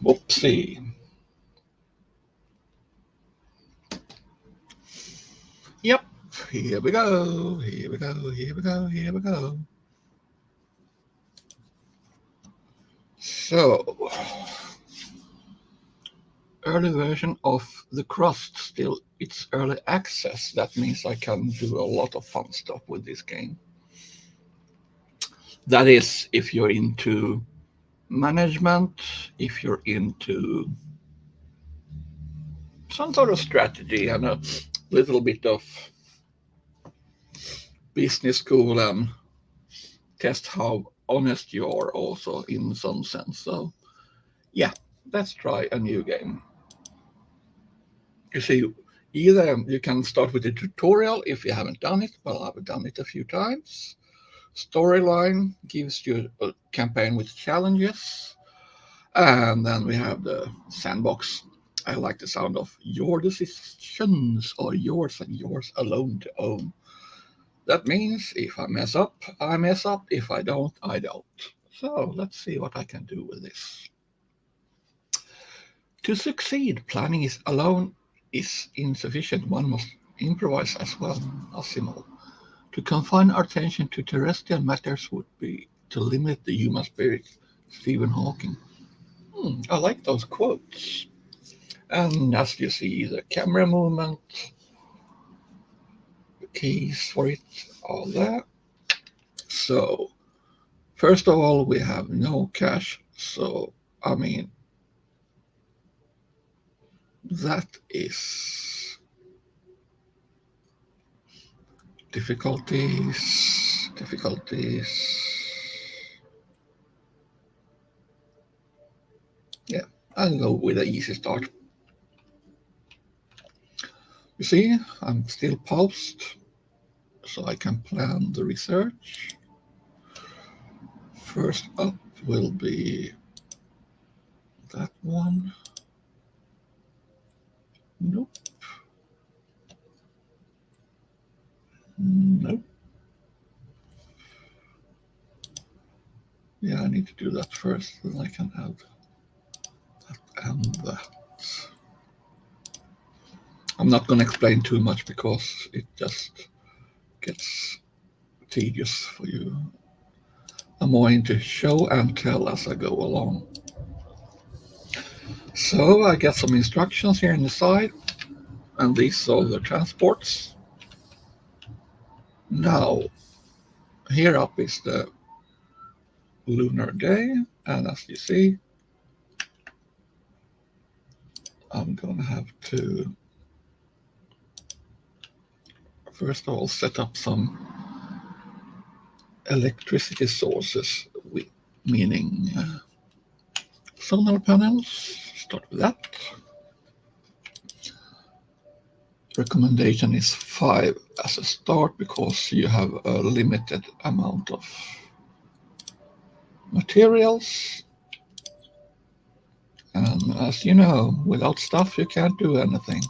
Whoopsie. Yep, here we go, here we go, here we go, here we go. So, early version of the Crust, still it's early access. That means I can do a lot of fun stuff with this game. That is, if you're into management, if you're into some sort of strategy and a little bit of business school and test how honest you are also in some sense. So yeah, let's try a new game. You see, either you can start with a tutorial if you haven't done it. Well, I've done it a few times. Storyline gives you a campaign with challenges. And then we have the sandbox. I like the sound of your decisions are yours and yours alone to own. That means if I mess up, I mess up. If I don't, I don't. So let's see what I can do with this. To succeed, planning is alone is insufficient. One must improvise as well. Asimov. To confine our attention to terrestrial matters would be to limit the human spirit. Stephen Hawking. I like those quotes. And as you see, the camera movement, the keys for it, all that. So, first of all, we have no cash. So, I mean, that is difficulties. Yeah, I'll go with an easy start. You see, I'm still paused, so I can plan the research. First up will be that one. Nope. Nope. Yeah, I need to do that first, then I can add that and that. I'm not going to explain too much because it just gets tedious for you. I'm more into show and tell as I go along. So I get some instructions here on the side, and these are the transports. Now, here up is the lunar day, and as you see, I'm going to have to first of all set up some electricity sources, meaning solar panels. Start with that. Recommendation is 5 as a start because you have a limited amount of materials. And as you know, without stuff you can't do anything.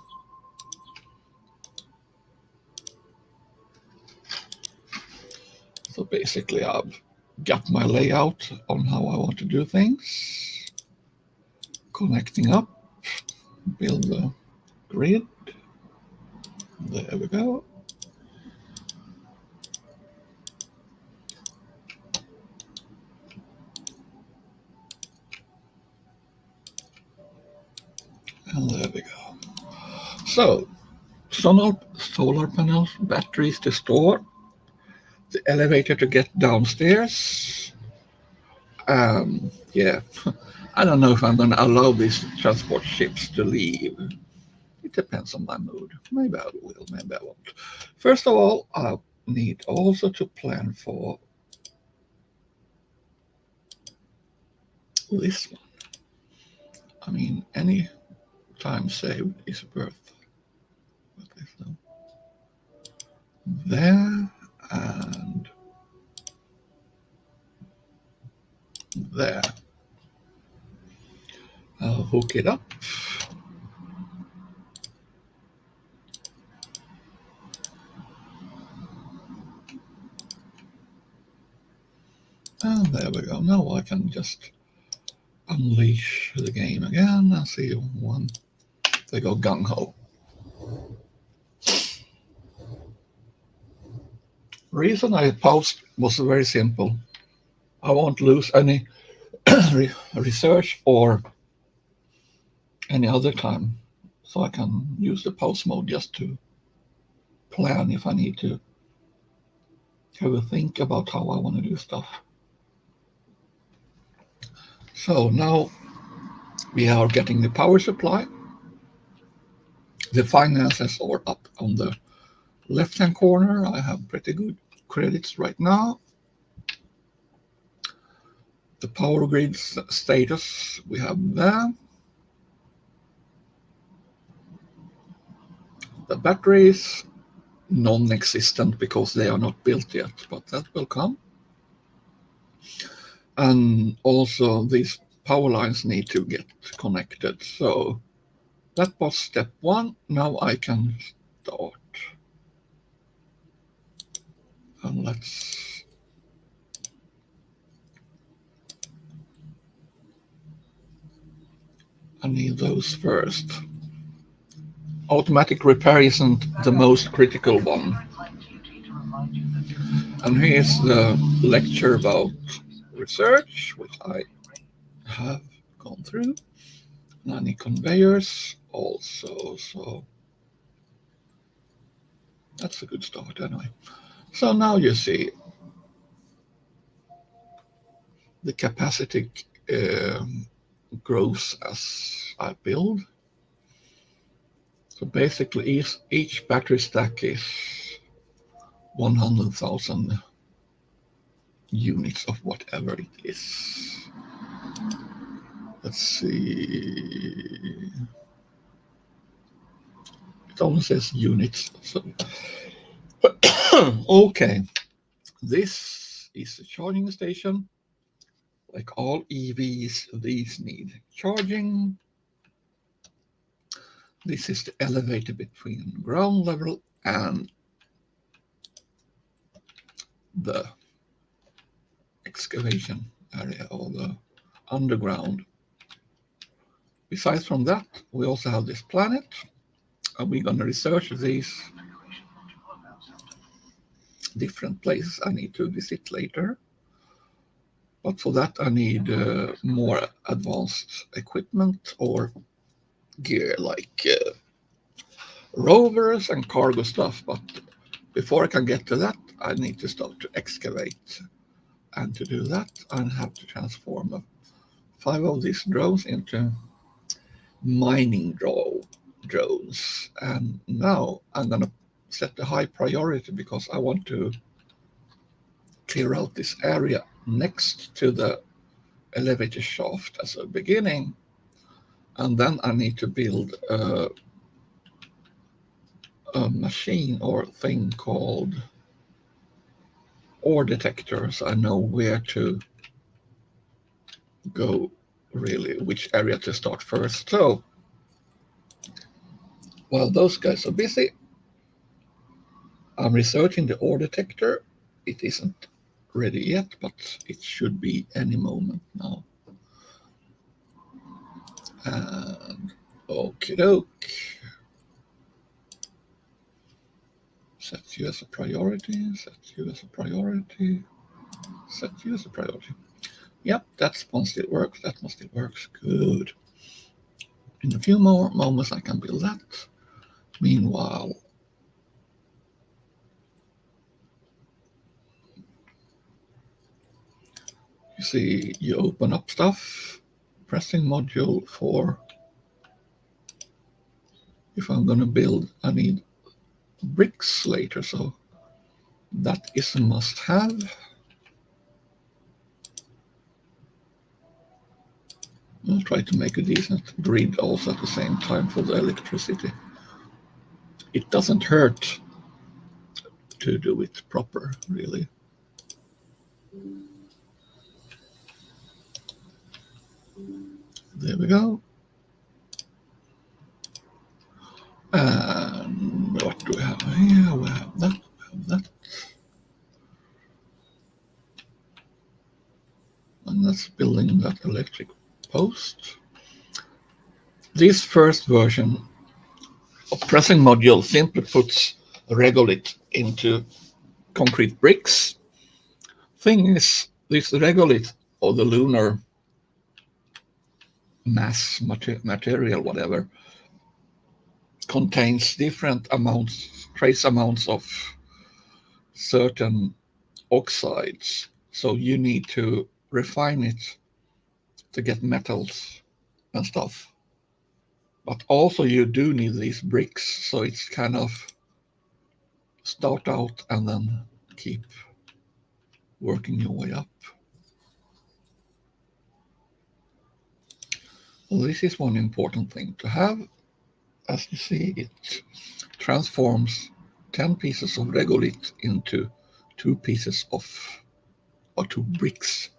So basically I've got my layout on how I want to do things. Connecting up, build the grid. There we go. And there we go. So, solar panels, batteries to store, the elevator to get downstairs. Yeah, I don't know if I'm going to allow these transport ships to leave. It depends on my mood. Maybe I will, maybe I won't. First of all, I need also to plan for this one. I mean, any time saved is worth there and there. I'll hook it up. And there we go. Now I can just unleash the game again and see when they go gung-ho. Reason I paused was very simple. I won't lose any research or any other time, so I can use the pause mode just to plan if I need to have a think about how I want to do stuff. So now we are getting the power supply. The finances are up on the left-hand corner. I have pretty good credits right now. The power grid status we have there. The batteries, non-existent because they are not built yet, but that will come. And also these power lines need to get connected. So that was step one. Now I can start. And I need those first. Automatic repair isn't the most critical one. And here's the lecture about research, which I have gone through. And I need conveyors also, so that's a good start anyway. So now you see the capacity grows as I build. So basically each battery stack is 100,000 units of whatever it is. Let's see. It only says units. So okay, this is a charging station. Like all EVs, these need charging. This is the elevator between ground level and the excavation area or the underground. Besides from that, we also have this planet, and we're going to research these different places I need to visit later. But for that, I need more advanced equipment or gear like rovers and cargo stuff. But before I can get to that, I need to start to excavate. And to do that, I have to transform 5 of these drones into mining drones. And now I'm going to set a high priority because I want to clear out this area next to the elevator shaft as a beginning. And then I need to build a machine or thing called ore detector, so I know where to go, really, which area to start first. So while those guys are busy, I'm researching the ore detector. It isn't ready yet, but it should be any moment now. And okie doke. Set you as a priority, set you as a priority, set you as a priority. Yep, that one still works, that one still works, good. In a few more moments I can build that. Meanwhile, you see, you open up stuff, pressing module for, if I'm going to build, I need bricks later, so that is a must-have. I'll try to make a decent grid also at the same time for the electricity. It doesn't hurt to do it proper, really. There we go. And what do we have here? We have that, we have that. And that's building that electric post. This first version of pressing module simply puts a regolith into concrete bricks. Thing is, this regolith or the lunar mass material, whatever, contains different amounts, trace amounts of certain oxides. So you need to refine it to get metals and stuff. But also you do need these bricks, so it's kind of start out and then keep working your way up. Well, this is one important thing to have. As you see, it transforms 10 pieces of regolith into 2 pieces of, or 2 bricks,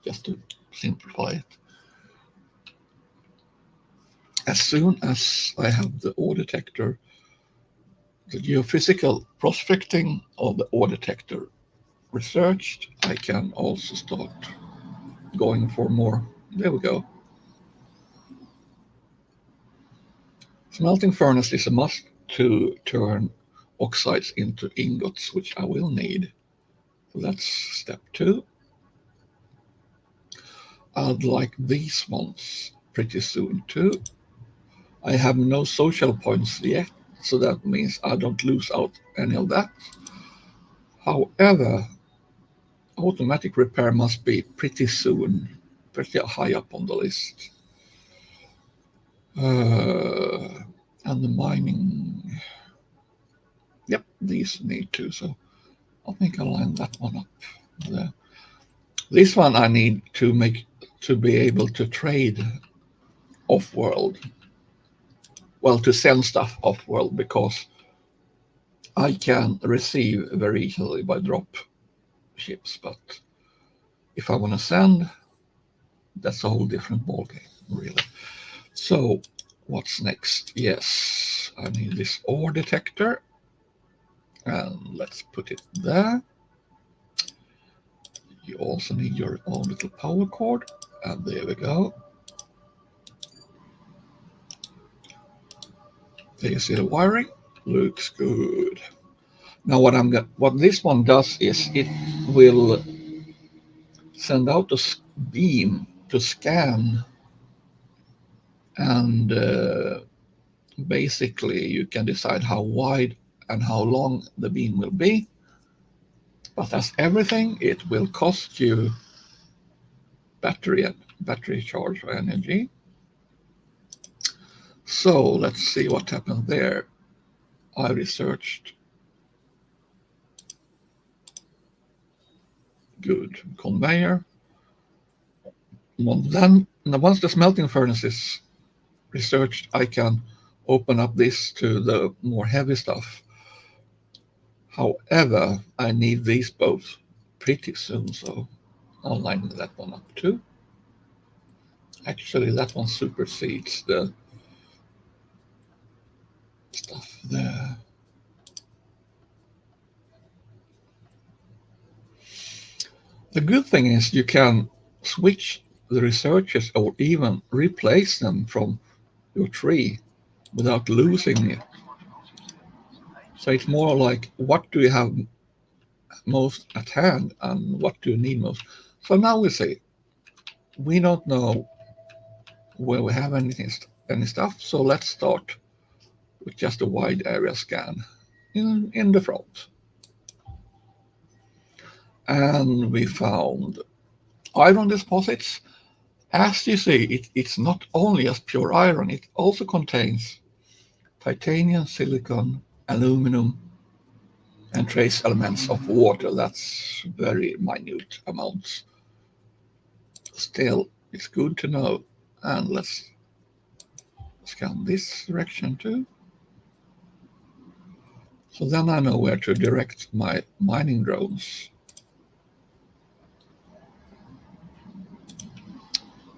just to simplify it. As soon as I have the ore detector, the geophysical prospecting of the ore detector researched, I can also start going for more. There we go. Smelting furnace is a must to turn oxides into ingots, which I will need. So that's step 2. I'd like these ones pretty soon too. I have no social points yet, so that means I don't lose out any of that. However, automatic repair must be pretty soon, pretty high up on the list. And the mining, yep, these need to, so I think I'll line that one up there. This one I need to make to be able to trade off-world. Well, to send stuff off-world, because I can receive very easily by drop ships, but if I want to send, that's a whole different ballgame, really. So what's next? Yes, I need this ore detector, and let's put it there. You also need your own little power cord, and there we go. There you see the wiring. Looks good. Now what this one does is it will send out a beam to scan, and basically you can decide how wide and how long the beam will be. But as everything, it will cost you battery charge or energy. So let's see what happened there. I researched. Good. Conveyor. Then once the smelting furnace is researched, I can open up this to the more heavy stuff. However, I need these both pretty soon, so I'll line that one up too. Actually, that one supersedes the stuff there. The good thing is you can switch the researches or even replace them from your tree without losing it. So it's more like, what do you have most at hand and what do you need most? So now we say we don't know where we have any stuff, so let's start with just a wide area scan in the front. And we found iron deposits. As you see, it's not only as pure iron, it also contains titanium, silicon, aluminum, and trace elements of water. That's very minute amounts. Still, it's good to know. And let's scan this direction too. So then I know where to direct my mining drones.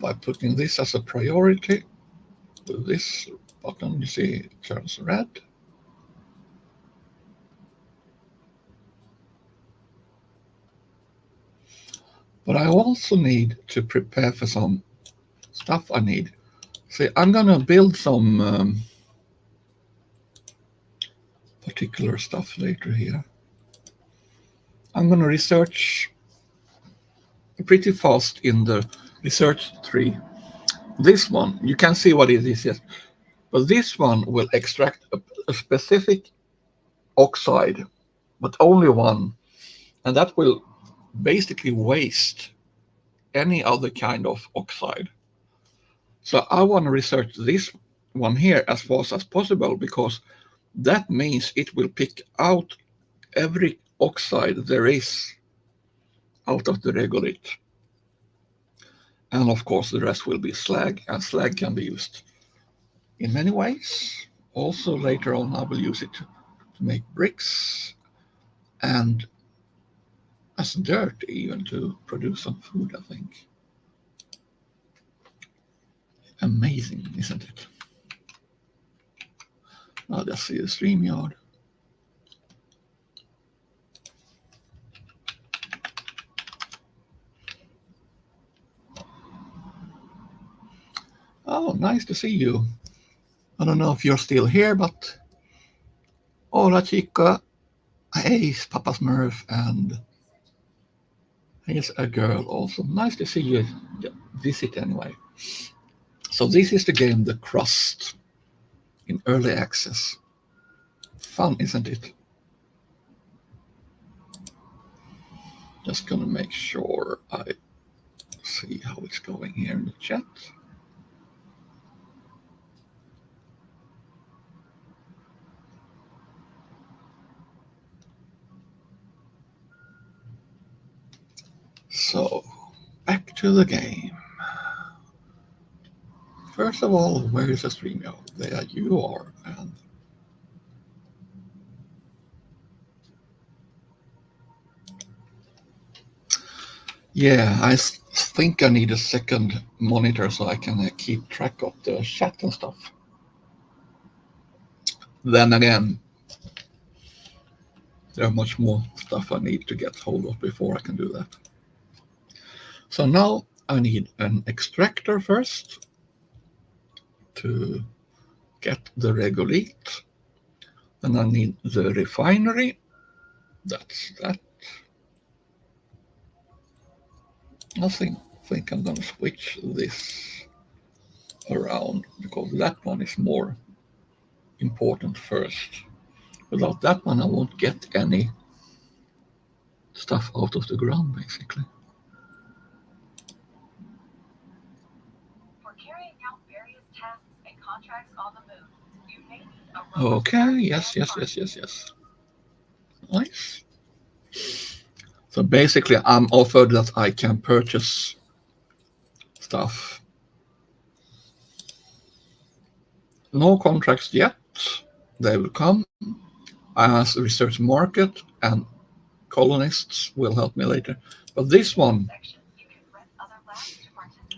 By putting this as a priority, with this button, you see it turns red. But I also need to prepare for some stuff I need. See, I'm gonna build some particular stuff later here. I'm gonna research pretty fast in the research tree. This one, you can see what it is, yes. But this one will extract a specific oxide, but only one. And that will basically waste any other kind of oxide. So I want to research this one here as fast as possible, because that means it will pick out every oxide there is out of the regolith. And of course the rest will be slag, and slag can be used in many ways. Also later on I will use it to make bricks, and as dirt even to produce some food, I think. Amazing, isn't it? I'll just see the StreamYard. Oh, nice to see you. I don't know if you're still here, but hola chica, hey Papa Smurf, and here's a girl also. Nice to see you visit anyway. So this is the game, the Crust, in early access. Fun, isn't it? Just gonna make sure I see how it's going here in the chat. So, back to the game. First of all, where is the StreamYard? There you are. And yeah, I think I need a second monitor so I can keep track of the chat and stuff. Then again, there are much more stuff I need to get hold of before I can do that. So now I need an extractor first to get the regolith. Then I need the refinery. That's that. I think I'm gonna switch this around, because that one is more important first. Without that one I won't get any stuff out of the ground, basically. For carrying out various tasks and contracts on the move, you may need a Okay, yes. Nice. So basically I'm offered that I can purchase stuff. No contracts yet. They will come as a research market, and colonists will help me later. But this one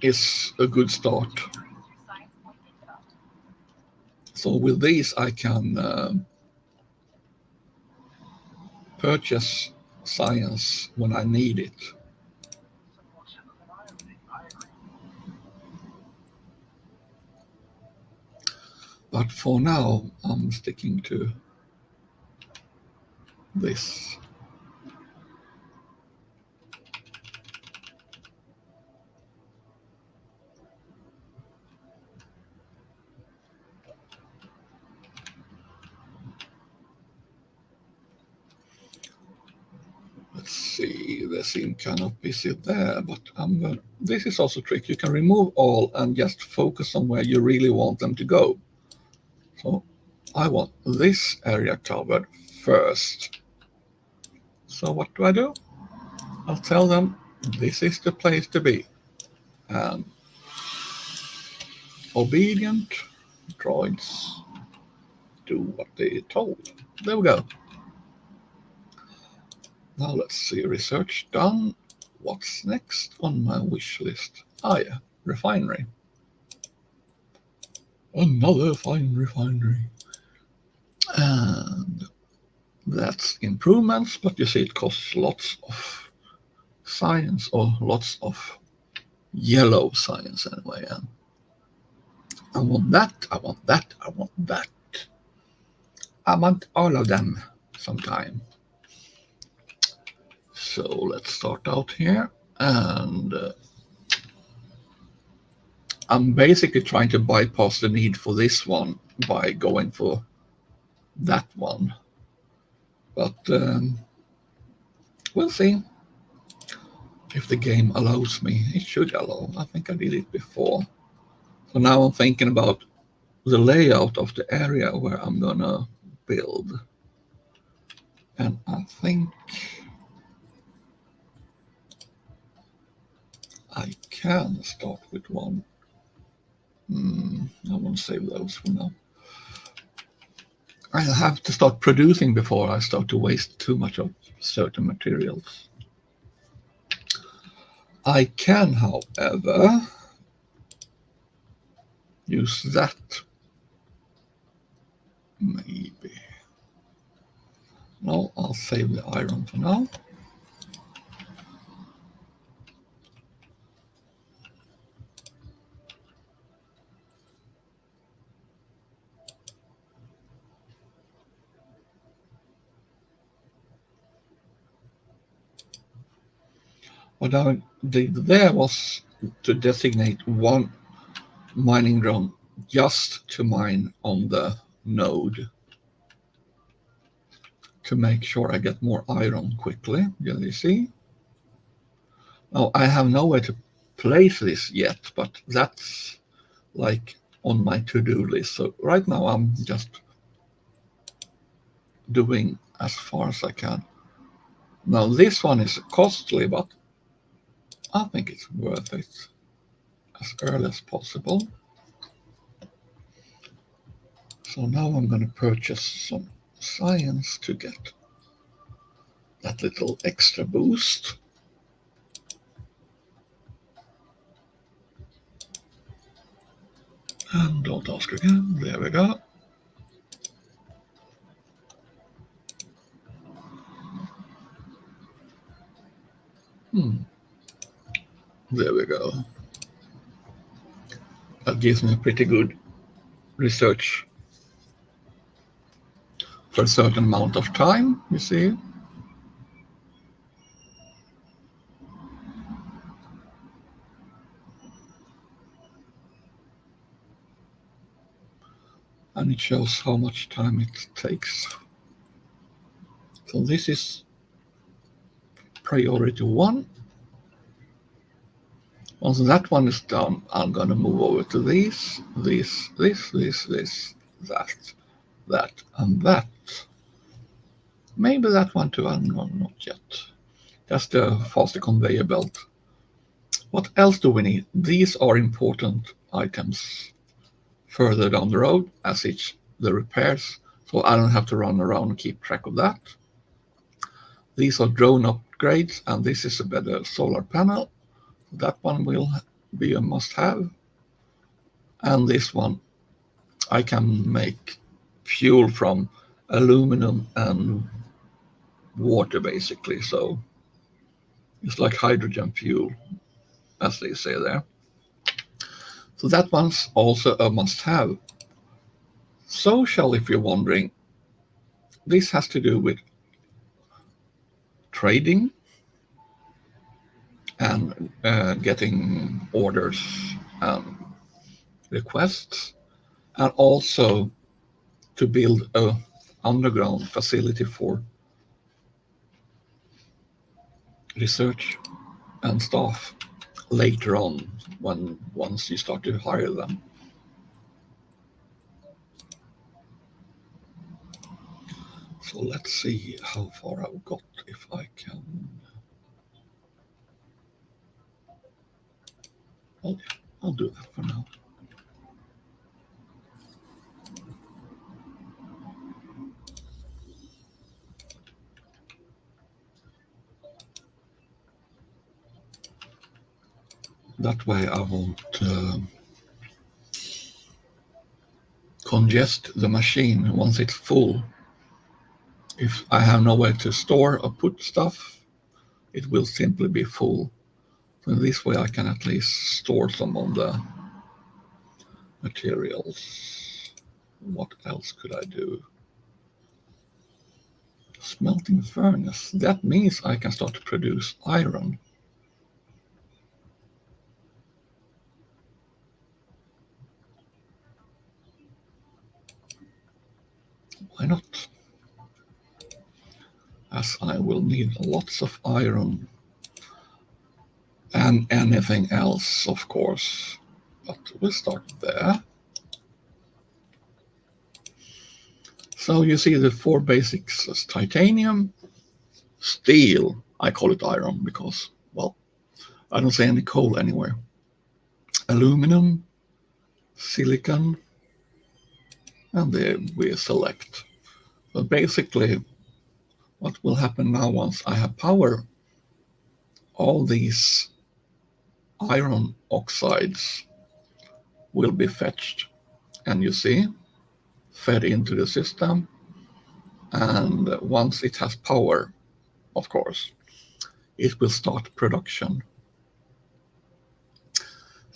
is a good start. So with these I can purchase science when I need it. But for now I'm sticking to this. Let's see, they seem kind of busy there, but this is also a trick. You can remove all and just focus on where you really want them to go. So I want this area covered first. So what do? I'll tell them this is the place to be. And obedient droids do what they're told. There we go. Now let's see, research done. What's next on my wish list? Ah yeah, refinery. Another fine refinery. And that's improvements, but you see it costs lots of science, or lots of yellow science anyway. And I want that, I want that, I want that. I want all of them sometime. So let's start out here, and I'm basically trying to bypass the need for this one by going for that one. But we'll see if the game allows me. It should allow. I think I did it before. So now I'm thinking about the layout of the area where I'm gonna build. And I think I can start with one. I won't save those for now. I'll have to start producing before I start to waste too much of certain materials. I can, however, use that. Maybe. No, I'll save the iron for now. What I did there was to designate one mining drone just to mine on the node to make sure I get more iron quickly. You see? Now I have nowhere to place this yet, but that's like on my to-do list. So right now I'm just doing as far as I can. Now this one is costly, but I think it's worth it as early as possible. So now I'm going to purchase some science to get that little extra boost. And don't ask again. There we go. There we go. That gives me a pretty good research for a certain amount of time, you see. And it shows how much time it takes. So this is priority 1. Once that one is done, I'm going to move over to this, that, and that. Maybe that one too, not yet. That's the faster conveyor belt. What else do we need? These are important items further down the road, as it's the repairs, so I don't have to run around and keep track of that. These are drone upgrades, and this is a better solar panel. That one will be a must-have. And this one, I can make fuel from aluminum and water, basically. So it's like hydrogen fuel, as they say there. So that one's also a must-have. Social, if you're wondering, this has to do with trading and getting orders and requests, and also to build a underground facility for research and staff later on once you start to hire them. So let's see how far I've got, if I can. Oh, yeah, I'll do that for now. That way I won't congest the machine once it's full. If I have nowhere to store or put stuff, it will simply be full. So this way I can at least store some on the Materials. What else could I do? Smelting furnace. That means I can start to produce iron. Why not? As I will need lots of iron and anything else, of course. But we'll start there. So you see the four basics is titanium, steel, I call it iron because, well, I don't see any coal anywhere. Aluminum, silicon, and there we select. So basically, what will happen now once I have power, all these iron oxides will be fetched, and you see, fed into the system. And once it has power, of course, it will start production.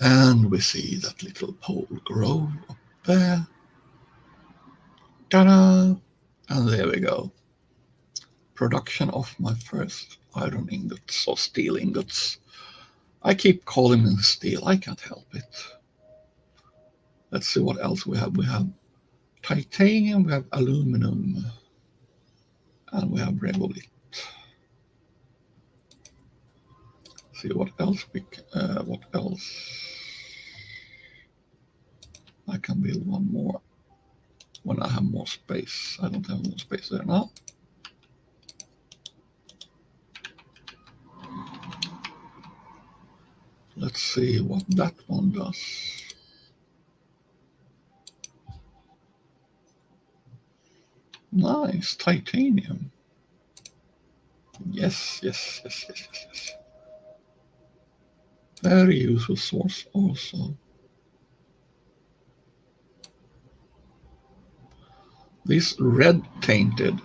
And we see that little pole grow up there. Ta-da! And there we go. Production of my first iron ingots or steel ingots. I keep calling them steel. I can't help it. Let's see what else we have. We have titanium, we have aluminum, and we have regolith. See what else what else? I can build one more when I have more space. I don't have more space there now. Let's see what that one does. Nice, titanium. Yes. Very useful source also. This red tainted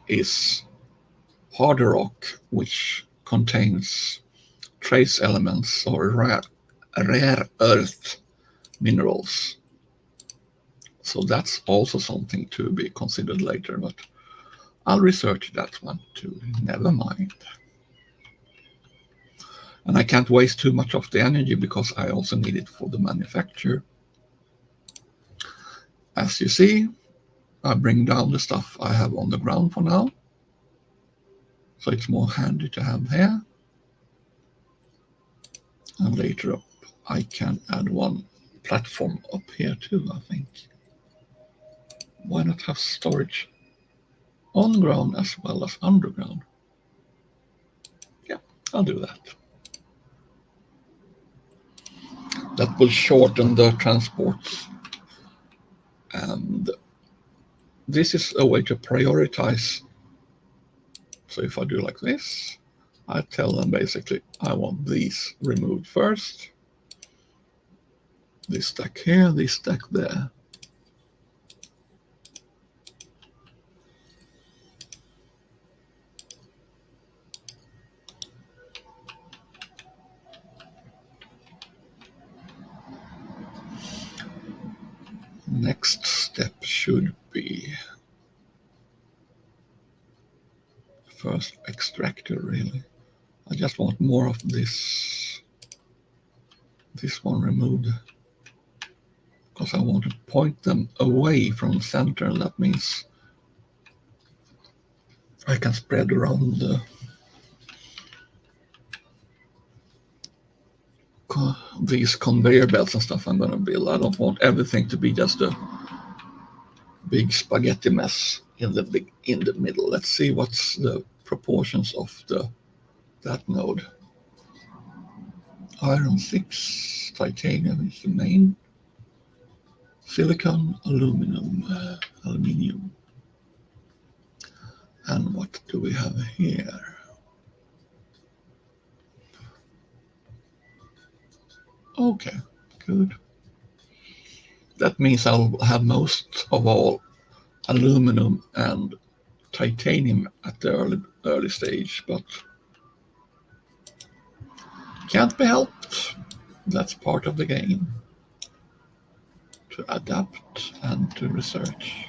is harder rock, which contains trace elements or rare earth minerals. So that's also something to be considered later, but I'll research that one too. Never mind. And I can't waste too much of the energy because I also need it for the manufacture. As you see, I bring down the stuff I have on the ground for now. So it's more handy to have here. And later up, I can add one platform up here too, I think. Why not have storage on ground as well as underground? Yeah, I'll do that. That will shorten the transports. And this is a way to prioritize. So if I do like this, I tell them basically I want these removed first. This stack here, this stack there. Next step should be first extractor, really. I just want more of this one removed because I want to point them away from the center. That means I can spread around these conveyor belts and stuff I'm going to build. I don't want everything to be just a big spaghetti mess in the middle. Let's see what's the proportions of that node. Iron 6, titanium is the main, silicon, aluminium. And what do we have here? Okay, good. That means I'll have most of all aluminum and titanium at the early stage, but can't be helped. That's part of the game. to adapt and to research.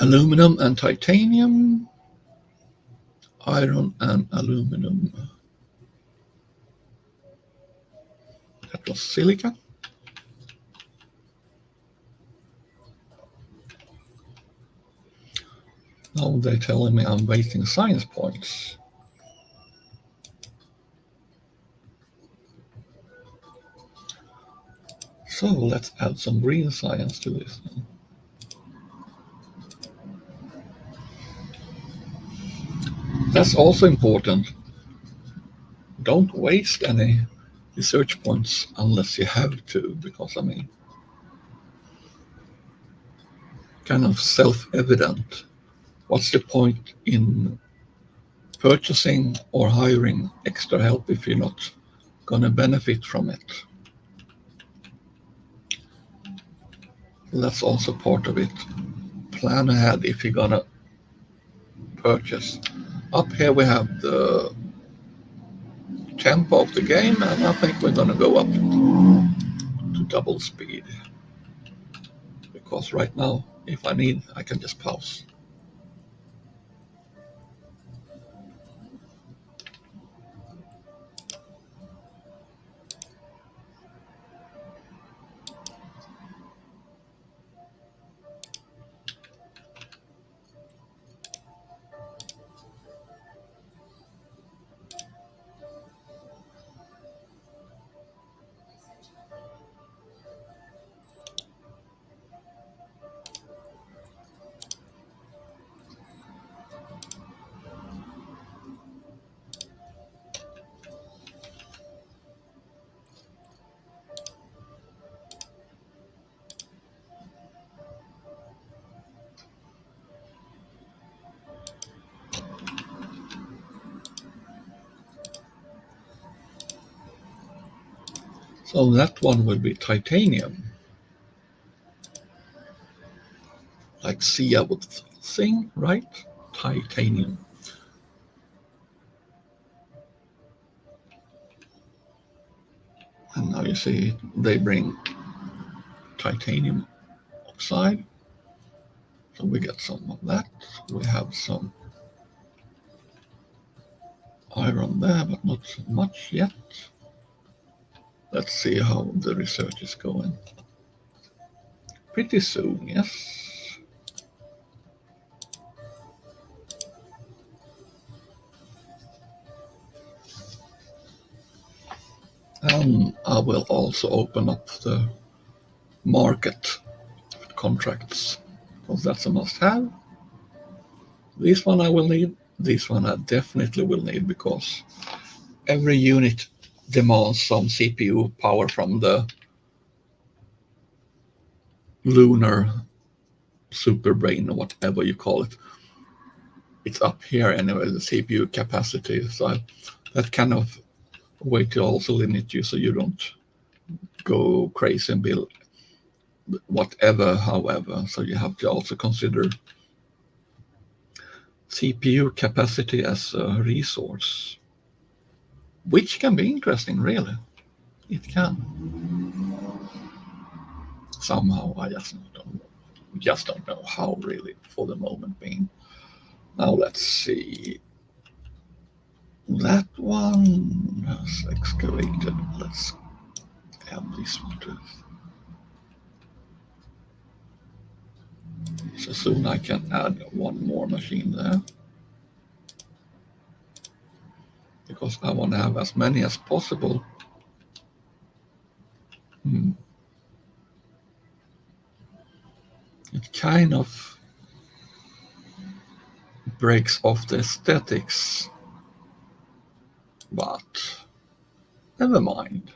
Aluminum and titanium, iron and aluminum. That was silica. Now they're telling me I'm wasting science points. So let's add some green science to this. That's also important. Don't waste any research points unless you have to, because I mean, kind of self-evident. What's the point in purchasing or hiring extra help if you're not going to benefit from it? That's also part of it. Plan ahead if you're going to purchase. Up here we have the tempo of the game, and I think we're going to go up to double speed, because right now if I need I can just pause. So that one will be titanium, like Sia would sing, right? Titanium. And now you see they bring titanium oxide, so we get some of that. We have some iron there, but not much yet. Let's see how the research is going. Pretty soon, yes. And I will also open up the market contracts, because that's a must-have. This one I will need. This one I definitely will need, because every unit demands some CPU power from the lunar super brain or whatever you call it. It's up here anyway, the CPU capacity. So that kind of way to also limit you so you don't go crazy and build whatever, however. So you have to also consider CPU capacity as a resource, which can be interesting, really. It can. Somehow, I just don't know how, really, for the moment being. Now let's see. That one has excavated. Let's add this one to it. So soon I can add one more machine there, because I want to have as many as possible. It kind of breaks off the aesthetics, but never mind.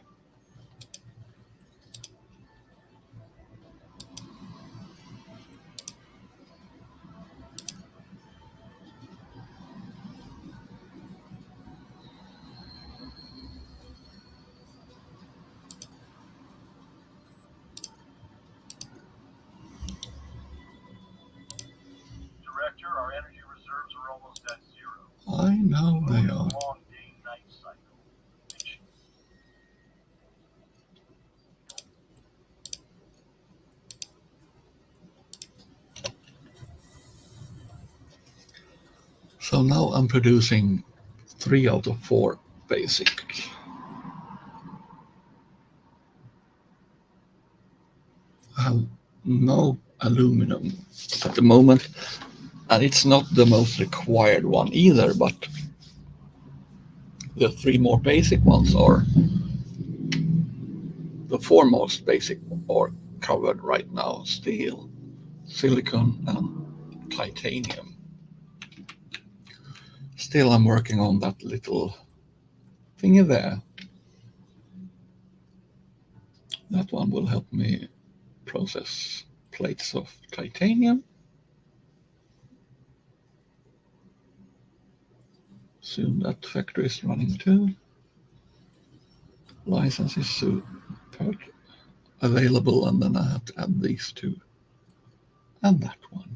So now I'm producing 3 out of 4 basic. I have no aluminum at the moment, and it's not the most required one either, but the 3 more basic ones are the 4 most basic are covered right now: steel, silicon, and titanium. Still, I'm working on that little thingy there. That one will help me process plates of titanium. Soon that factory is running too. License is soon available, and then I have to add these two and that one.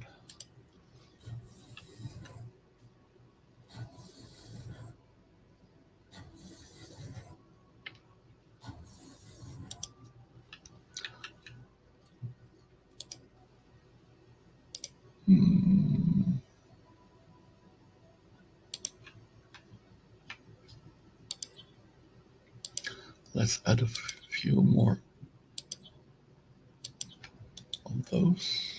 Let's add a few more of those.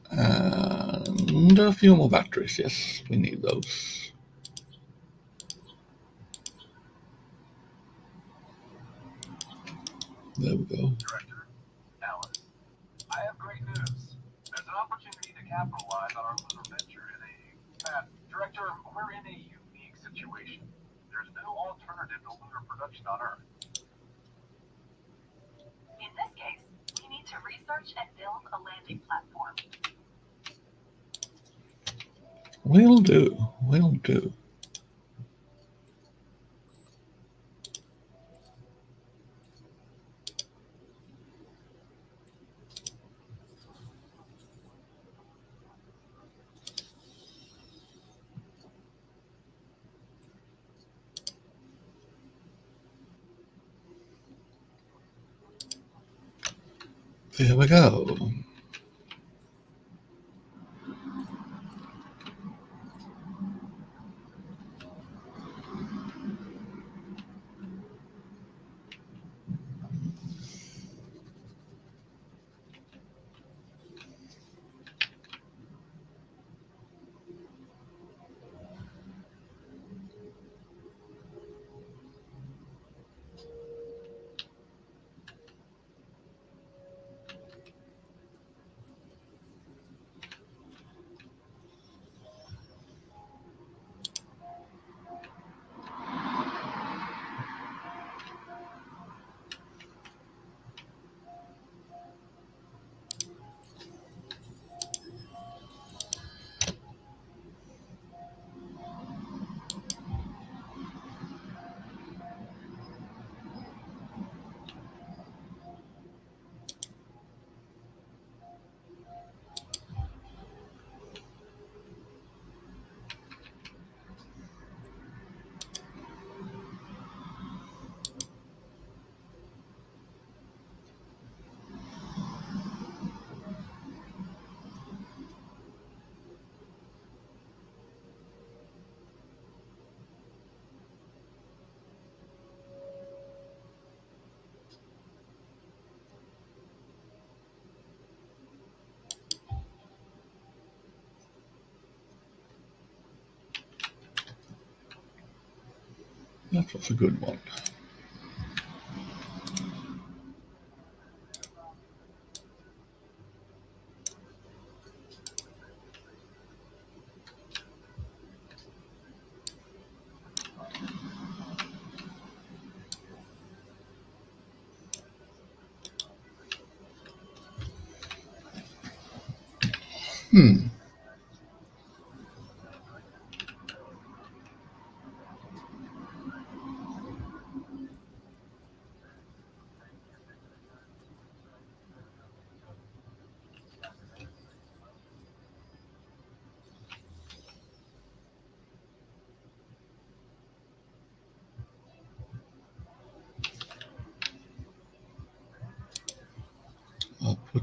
And a few more batteries. Yes, we need those. There we go. Director, Alice, I have great news. There's an opportunity to capitalize on our lunar venture in Director, we're in a unique situation. There's no alternative to lunar production on Earth. In this case, we need to research and build a landing platform. Will do. Will do. There we go. That was a good one.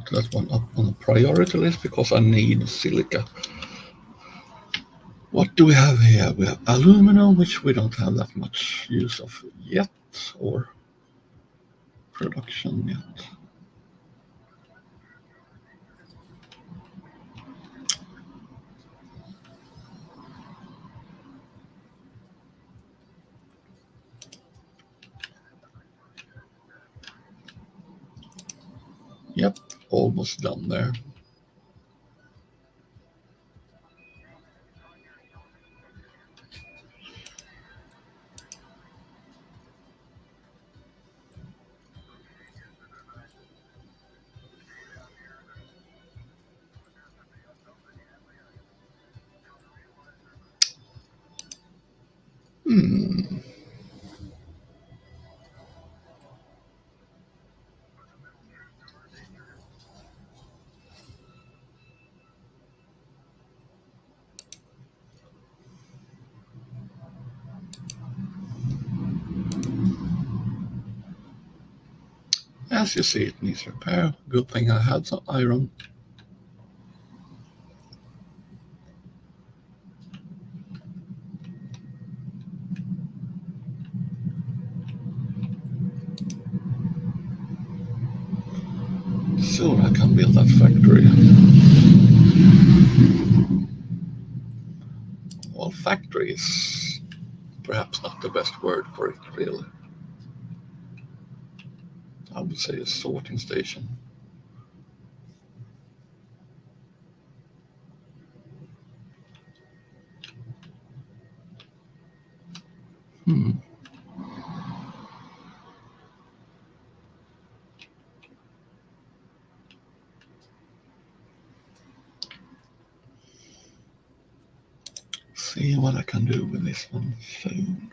put that one up on the priority list because I need silica. What do we have here? We have aluminum, which we don't have that much use of yet, or production yet. Yep, almost done there. As you see, it needs repair. Good thing I had some iron. Soon I can build that factory. Well, factory is perhaps not the best word for it, really. I would say a sorting station. See what I can do with this one soon.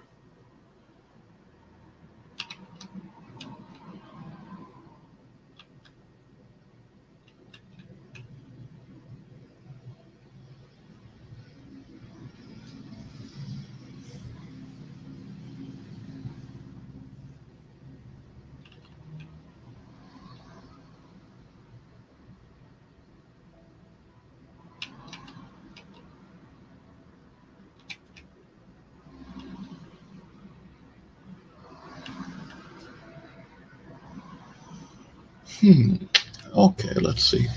Okay, let's see.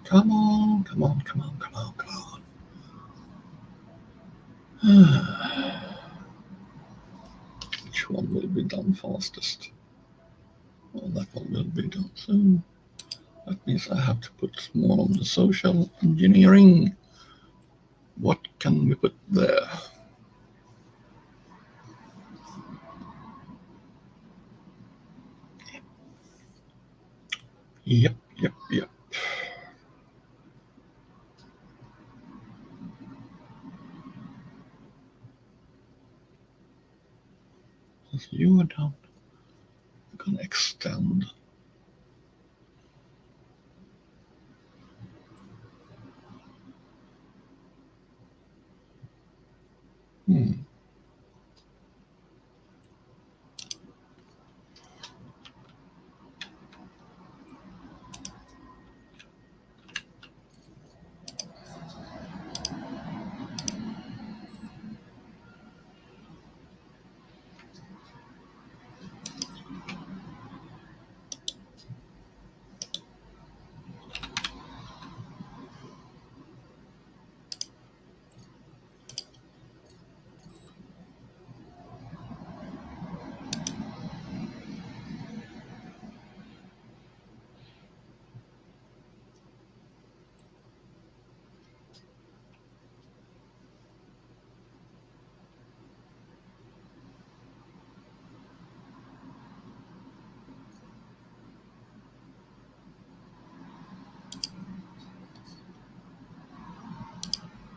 Come on, come on, come on, come on, come on. Which one will be done fastest? Well, that one will be done soon. That means I have to put more on the social engineering. What can we put there? Yep. As you are down, I'm gonna extend.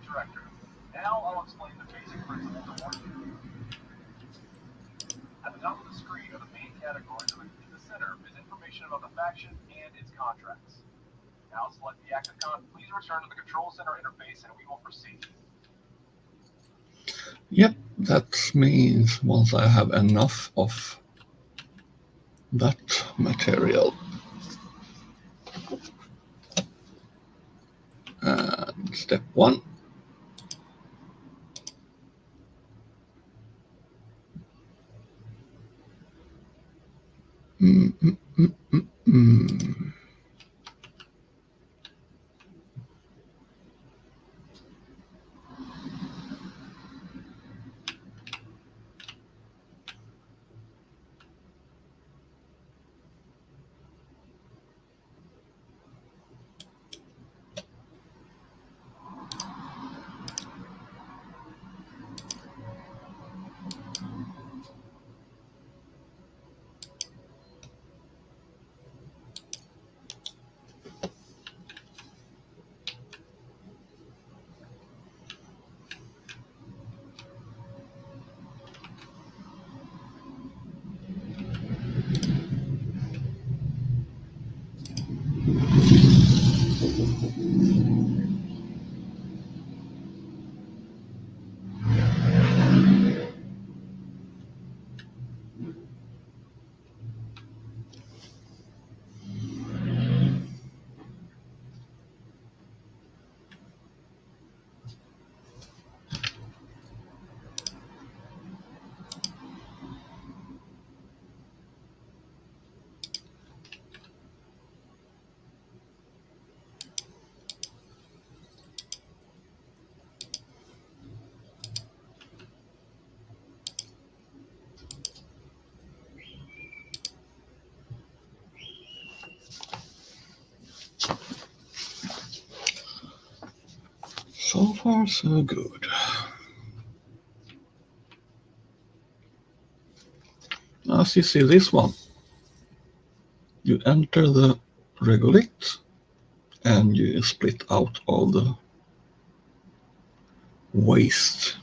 Director. Now I'll explain the basic principles of working. At the top of the screen are the main categories, and in the center is information about the faction and its contracts. Now select the active con. Please return to the control center interface and we will proceed. Yep, that means once I have enough of that material. And step 1. So far, so good. As you see this one, you enter the regolith and you split out all the waste.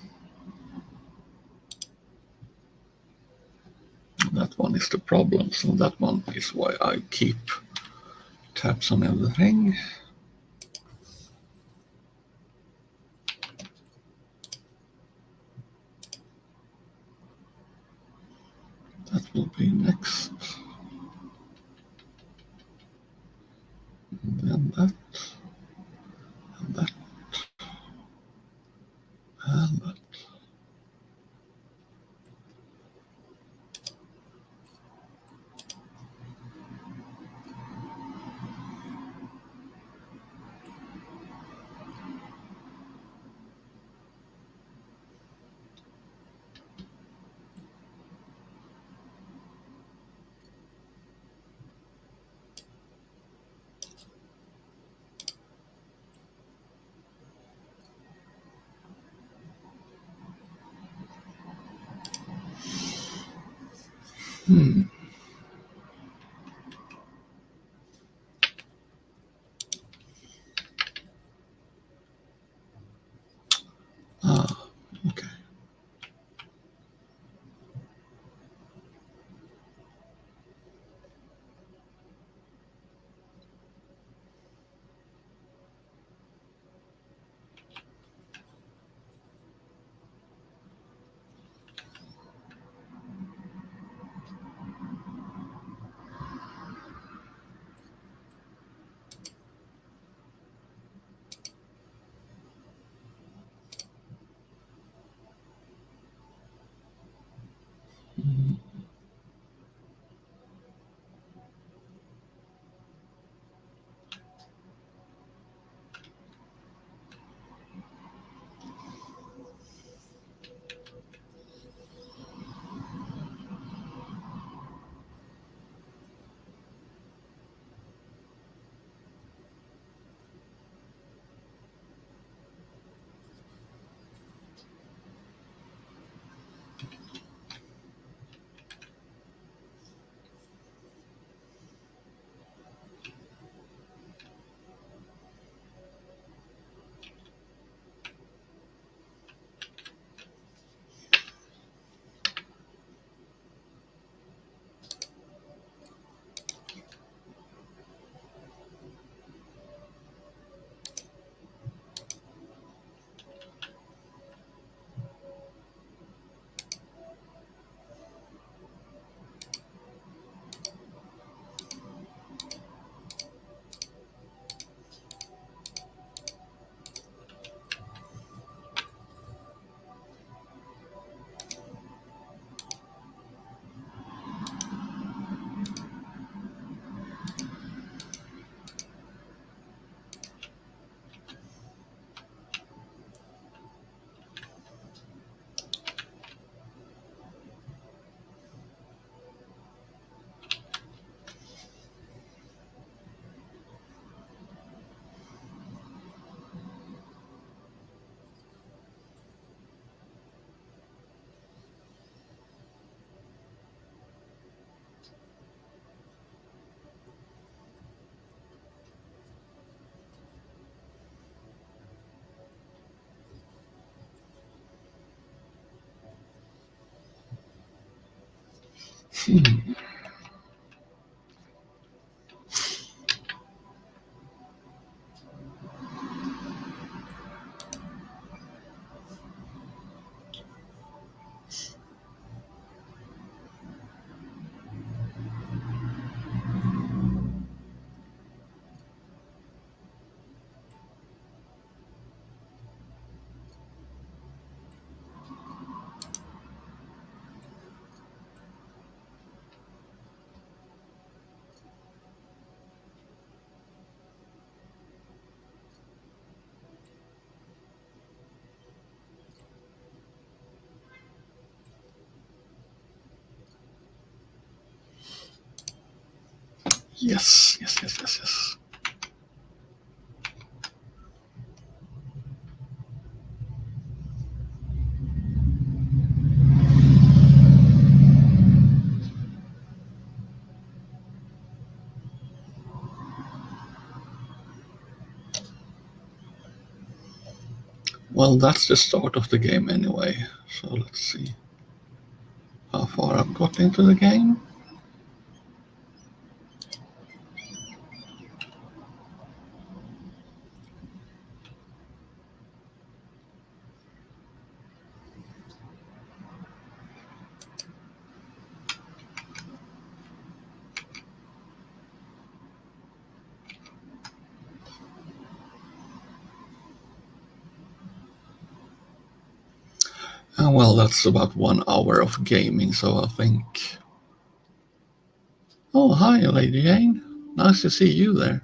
That one is the problem, so that one is why I keep tabs on everything. That will be next. And then that. And that. And that. Okay. Yes, yes, yes, yes, yes. Well, that's the start of the game anyway. So let's see how far I've got into the game. And well, that's about 1 hour of gaming, so I think... Oh, hi, Lady Jane. Nice to see you there.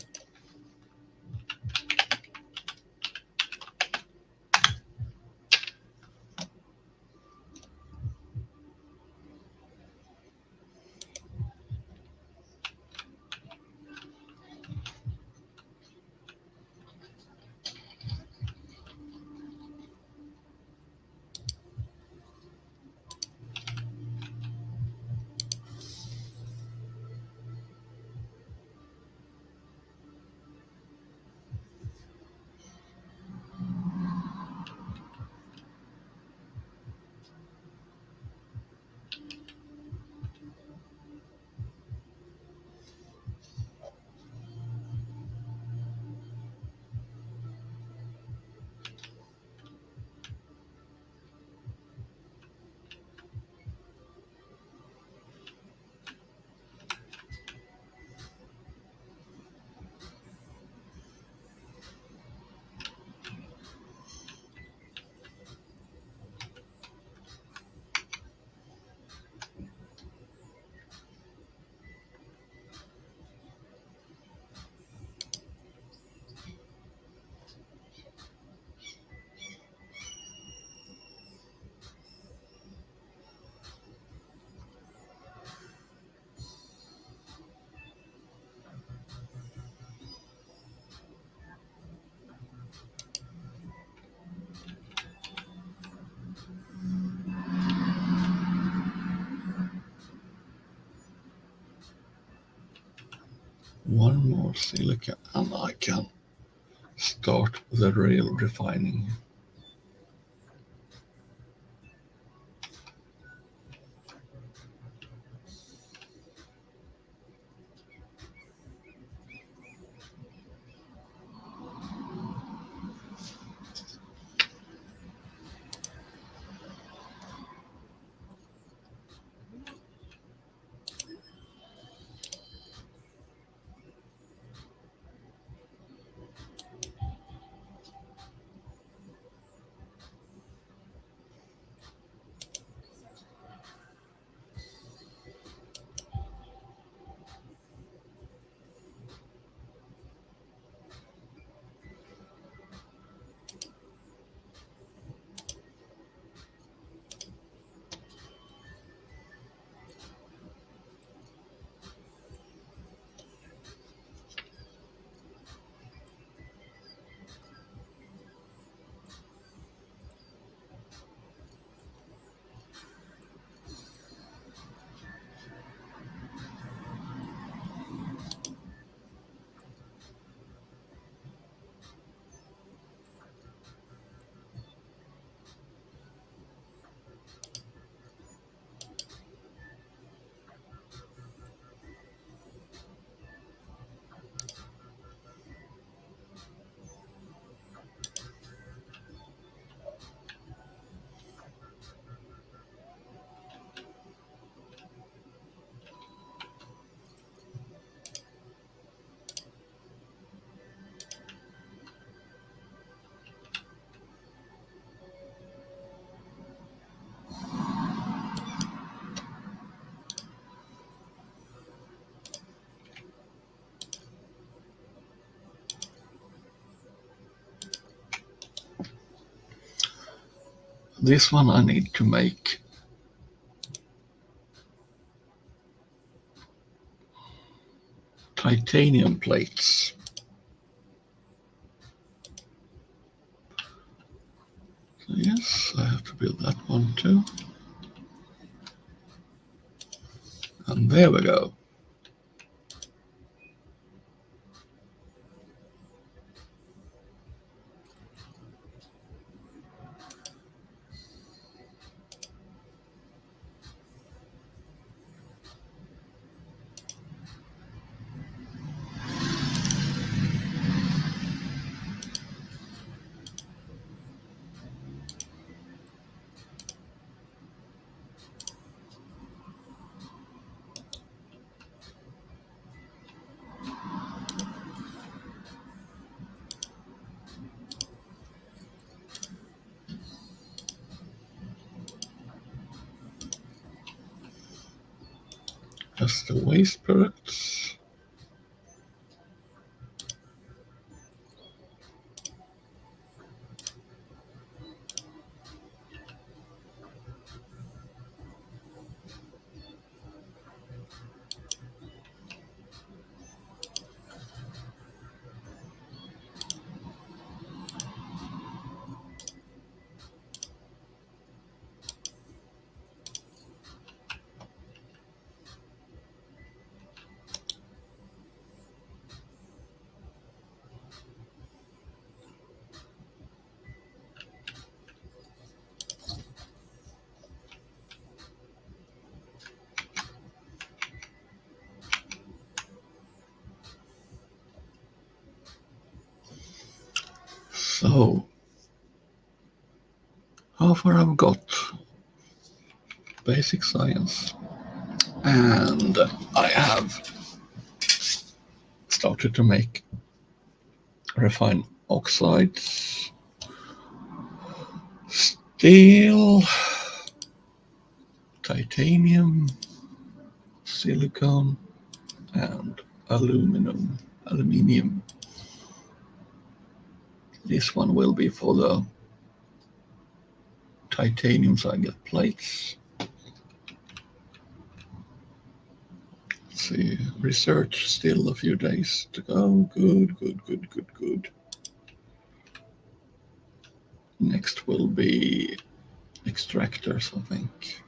One more silica and I can start the real refining. This one I need to make titanium plates. So yes, I have to build that one too. And there we go. Just the waste products. So, how far I've got? Basic science. And I have started to make refined oxides, steel, titanium, silicon, and aluminium. This one will be for the titanium, so I get plates. Let's see, research still a few days to go. Good. Next will be extractors, I think.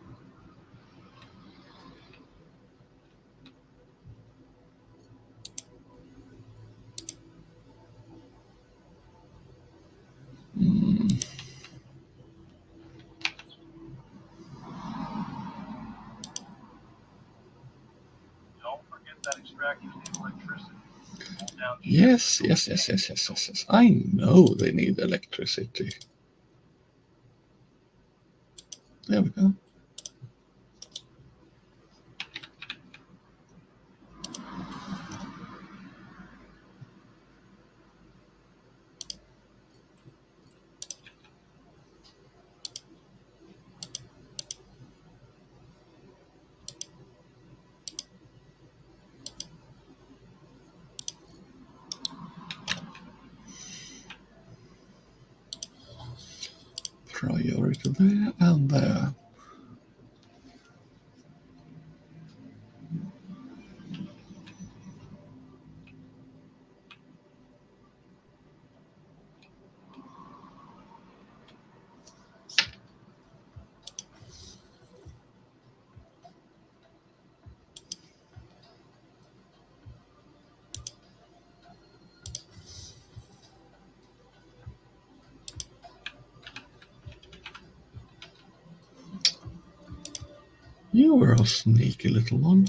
Don't forget that extractors need electricity. Hold down Yes. I know they need electricity. There we go. Priority there and there. You were a sneaky little one.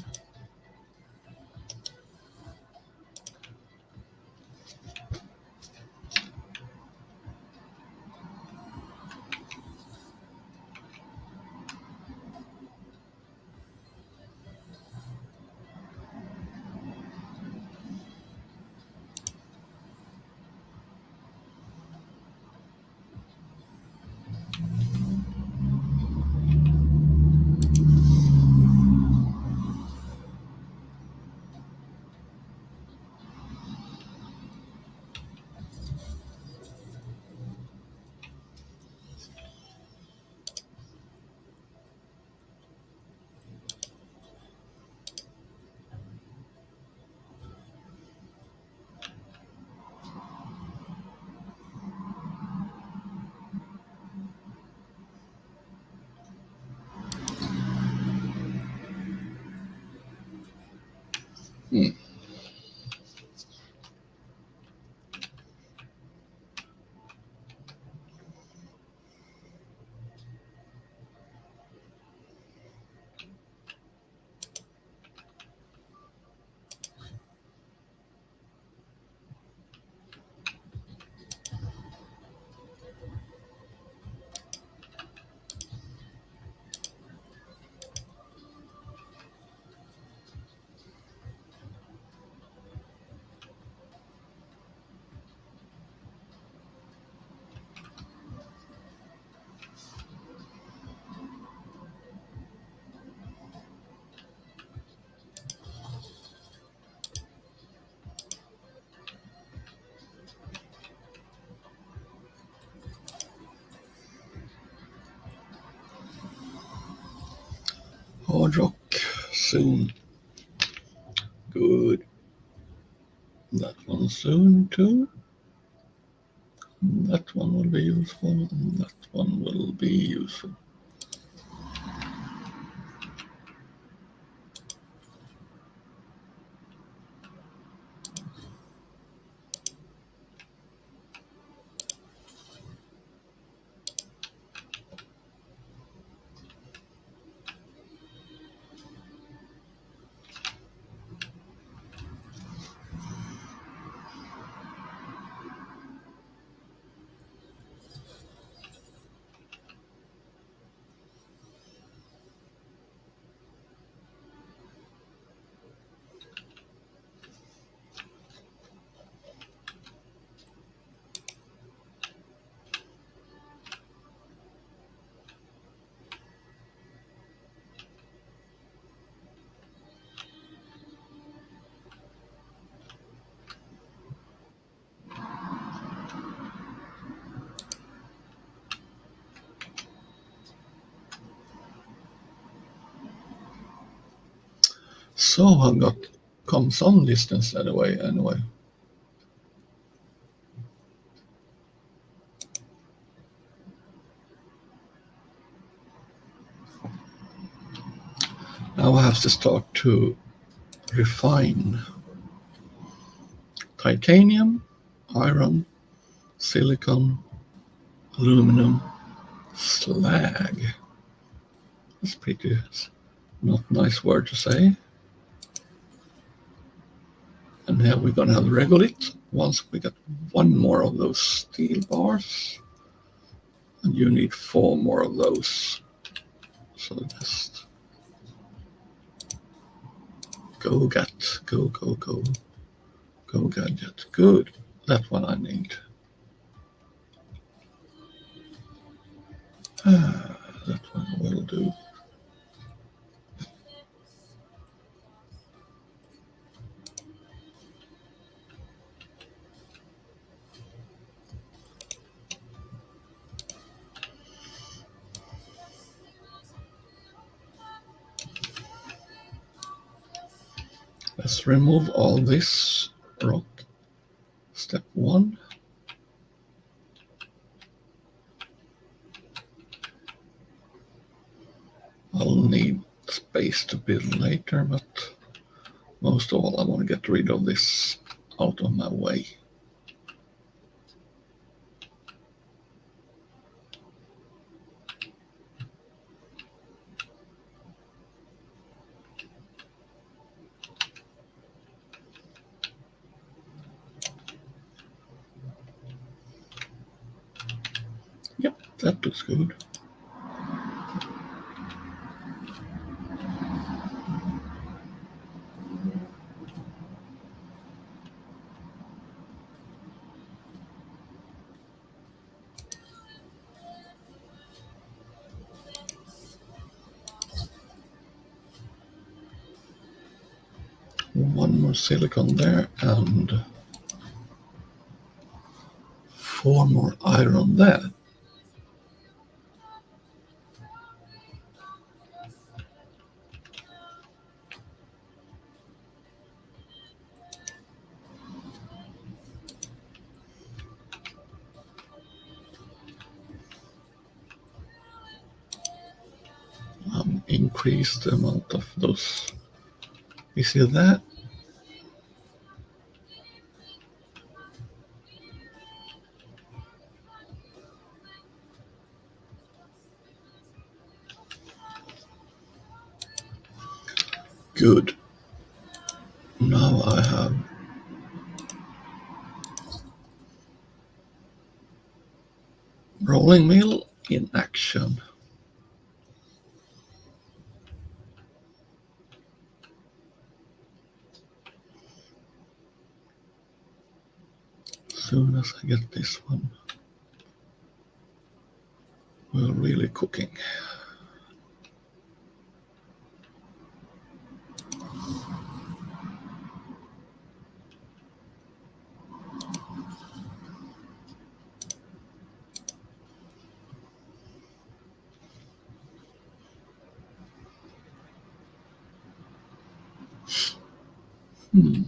hard rock soon. Good. That one soon too. That one will be useful, and that one will be useful. So I've got come some distance anyway. Now I have to start to refine titanium, iron, silicon, aluminum, slag. That's pretty not nice word to say. And here we're gonna have regolith. Once we get one more of those steel bars, and you need 4 more of those. So just go gadget. Good. That one I need. That one will do. Let's remove all this rock. Step 1. I'll need space to build later, but most of all I want to get rid of this out of my way. Yep, that looks good. One more silicon there and 4 more iron there. Increase the amount of those. You see that? Good. Now I have rolling mill in action. As soon as I get this one, we're really cooking. Hmm.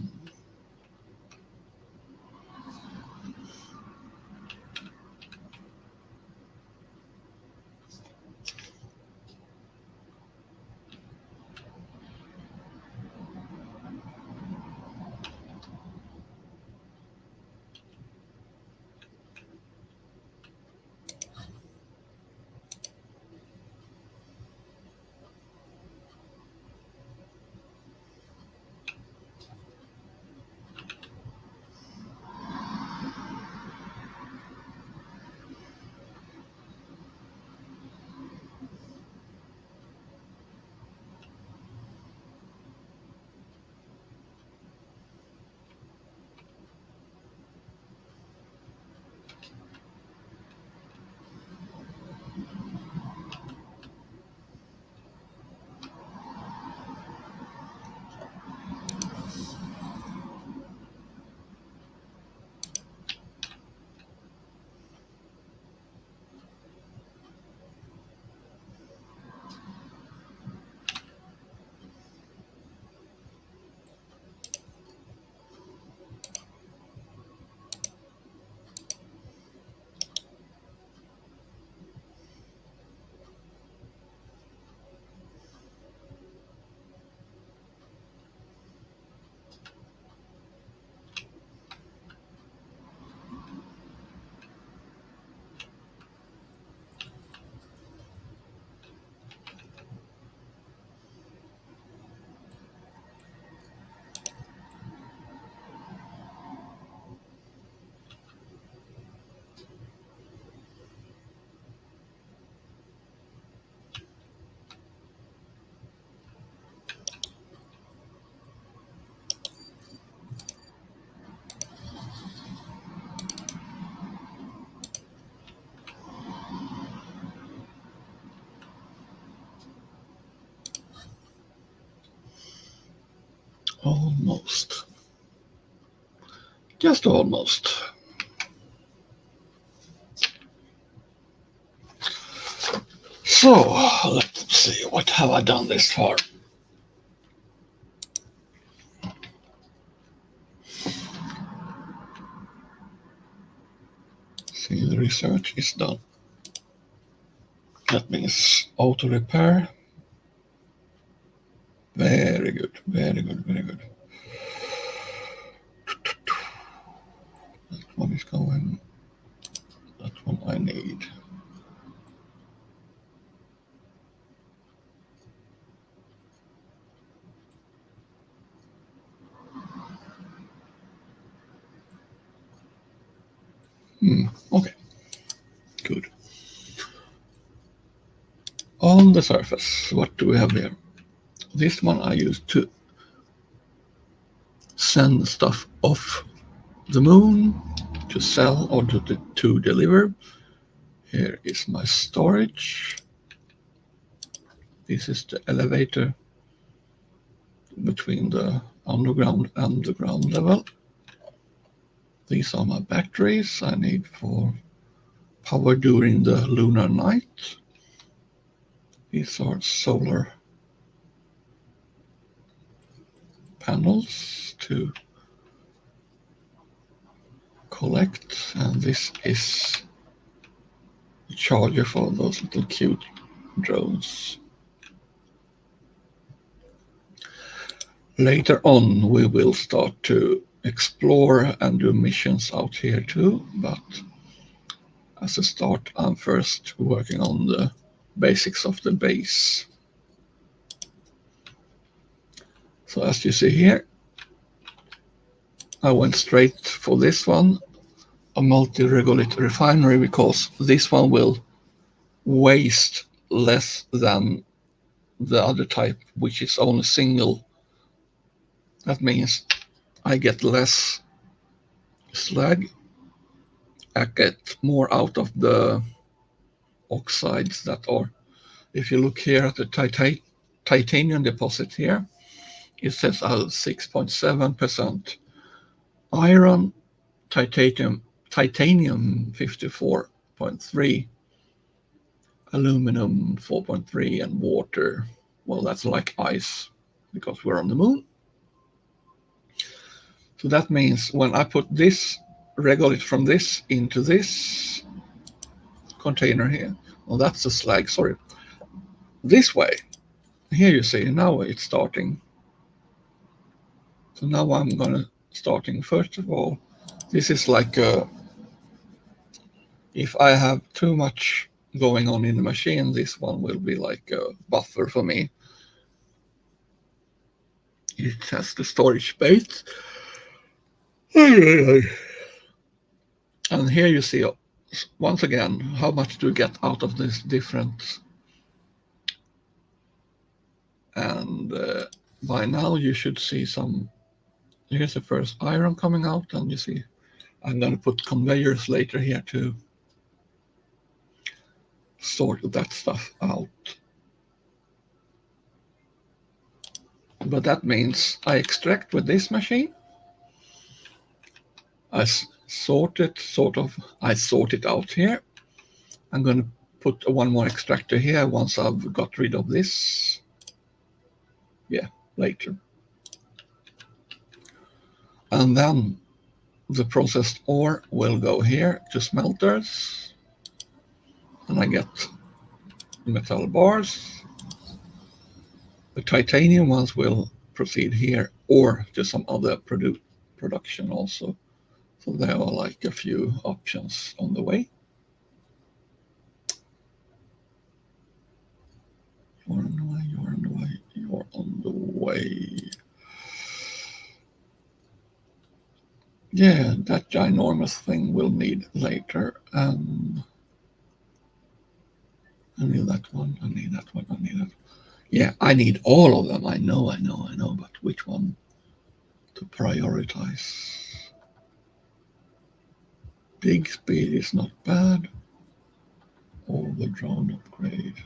Almost. Just almost. So, let's see, what have I done this far? See, the research is done. That means auto repair. Very good, very good, very good. That one is going. That one I need. Okay, good. On the surface, what do we have here? This one I use to send stuff off the moon, to sell or to deliver. Here is my storage. This is the elevator between the underground and the ground level. These are my batteries I need for power during the lunar night. These are solar panels to collect, and this is the charger for those little cute drones. Later on we will start to explore and do missions out here too, but as a start I'm first working on the basics of the base. So as you see here, I went straight for this one, a multi-regolith refinery, because this one will waste less than the other type, which is only single. That means I get less slag, I get more out of the oxides that are, if you look here at the titanium deposit here, it says 6.7%, iron, titanium 54.3, aluminum 4.3, and water, well, that's like ice because we're on the moon. So that means when I put this regolith from this into this container here, well, that's the slag, sorry, this way, here you see, now it's starting. So now I'm gonna starting, first of all, this is like if I have too much going on in the machine, this one will be like a buffer for me. It has the storage space. And here you see, once again, how much do you get out of this different. And by now you should see some, here's the first iron coming out, and you see I'm going to put conveyors later here to sort that stuff out. But that means I extract with this machine. I sort it out here. I'm going to put one more extractor here once I've got rid of this. Yeah, later. And then the processed ore will go here to smelters. And I get metal bars. The titanium ones will proceed here or to some other production also. So there are like a few options on the way. You're on the way, you're on the way, you're on the way. Yeah, that ginormous thing we'll need later. I need that one, I need that one, I need that. Yeah, I need all of them. I know, but which one to prioritize? Big speed is not bad. Or the drone upgrade.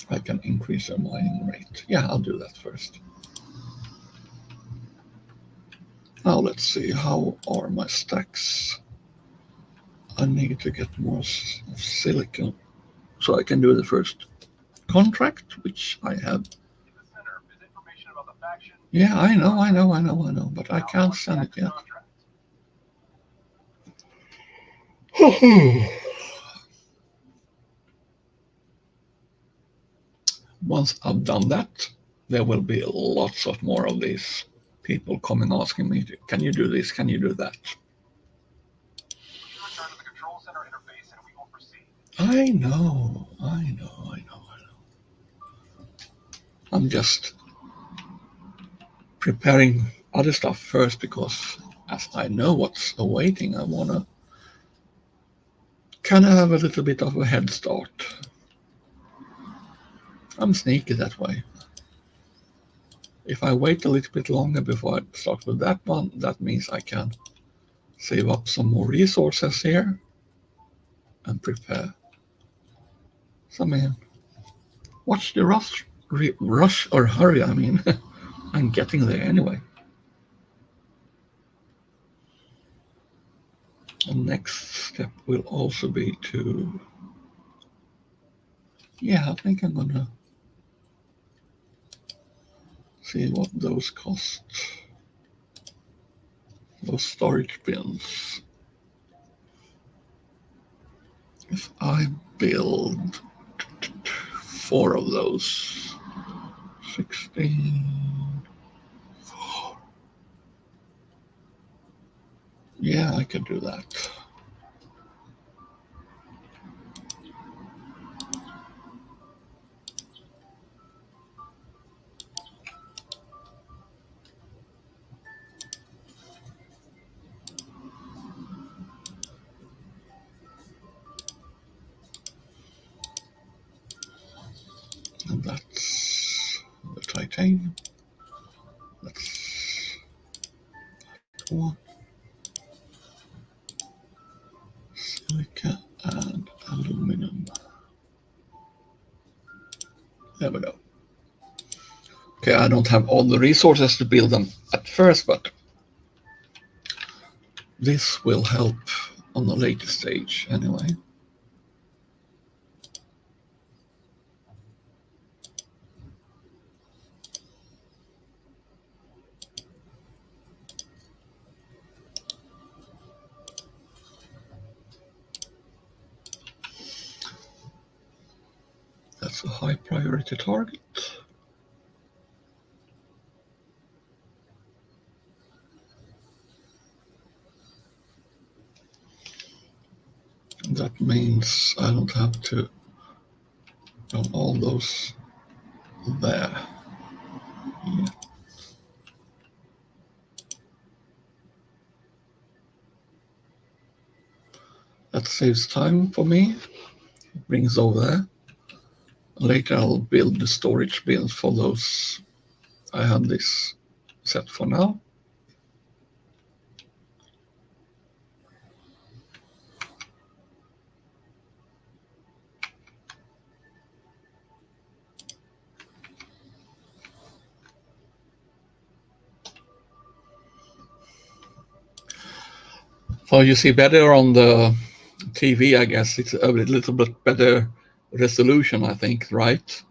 I can increase the mining rate. Yeah, I'll do that first. Now let's see, how are my stacks? I need to get more silicon so I can do the first contract, which I have. Yeah, I know, but I can't send it yet. Once I've done that, there will be lots of more of these people coming asking me, can you do this, can you do that? I know. I'm just preparing other stuff first because as I know what's awaiting, I want to kind of have a little bit of a head start. I'm sneaky that way. If I wait a little bit longer before I start with that one, that means I can save up some more resources here and prepare. So man, watch the rush or hurry, I mean. I'm getting there anyway. The next step will also be to, yeah, I think I'm gonna see what those cost. Those storage bins. If I build 4 of those, 16. Yeah, I could do that. And that's the titanium. That's one. Silica and aluminum. There we go. Okay, I don't have all the resources to build them at first, but this will help on the later stage anyway. That's a high priority target. And that means I don't have to run all those there. Yeah. That saves time for me. It brings over there. Later I'll build the storage bins for those. I have this set for now. So you see better on the TV, I guess. It's a little bit better resolution, I think, right?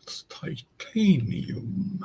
It's titanium.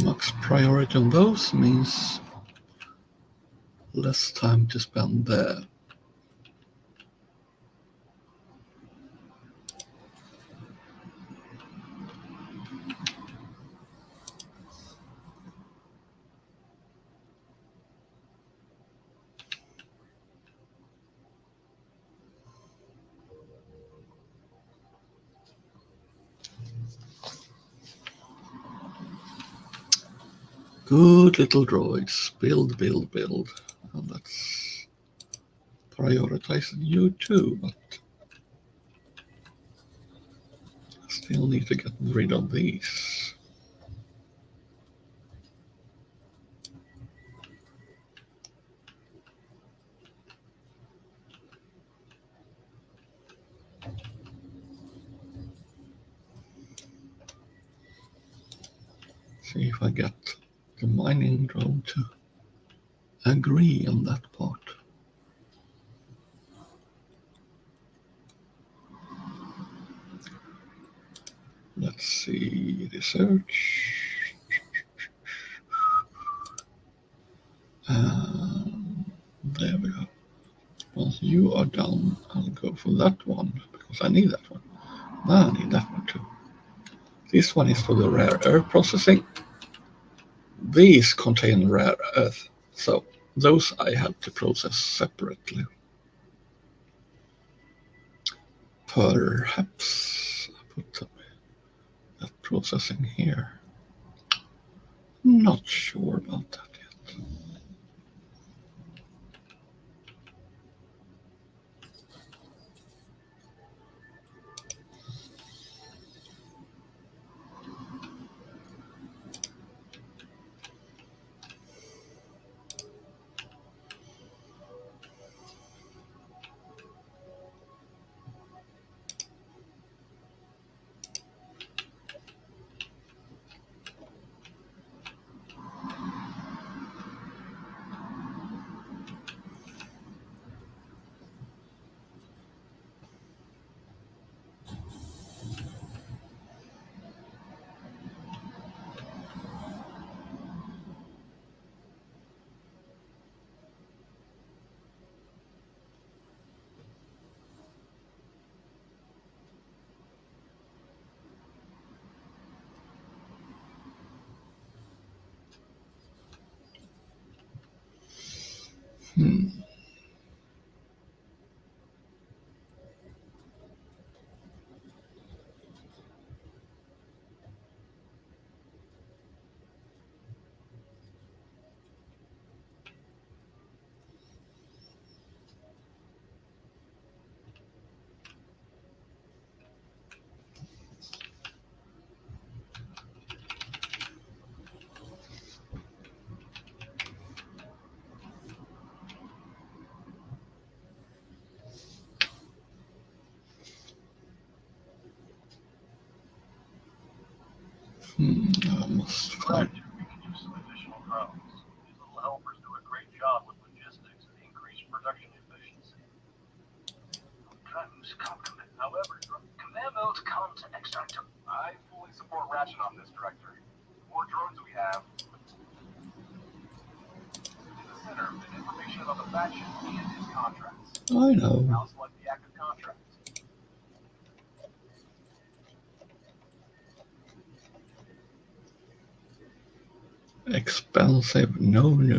Max priority on those means less time to spend there. Good little droids. Build, build, build. And that's prioritizing you too, but still need to get rid of these. See if I get the mining drone to agree on that part. Let's see, research. There we go. Once you are done, I'll go for that one because I need that one. Now I need that one too. This one is for the rare earth processing. These contain rare earth, so those I have to process separately. Perhaps I put that processing here. Not sure about that yet. I must find. Right, we can use some additional drones. These little helpers do a great job with logistics and increase production efficiency. Drones can't commit. However, command modes can't extract them. I fully support Ratchet on this, Director. The more drones we have, in the center, the information about the faction and his contracts. I know. Now select the active contract. Expensive. No. Please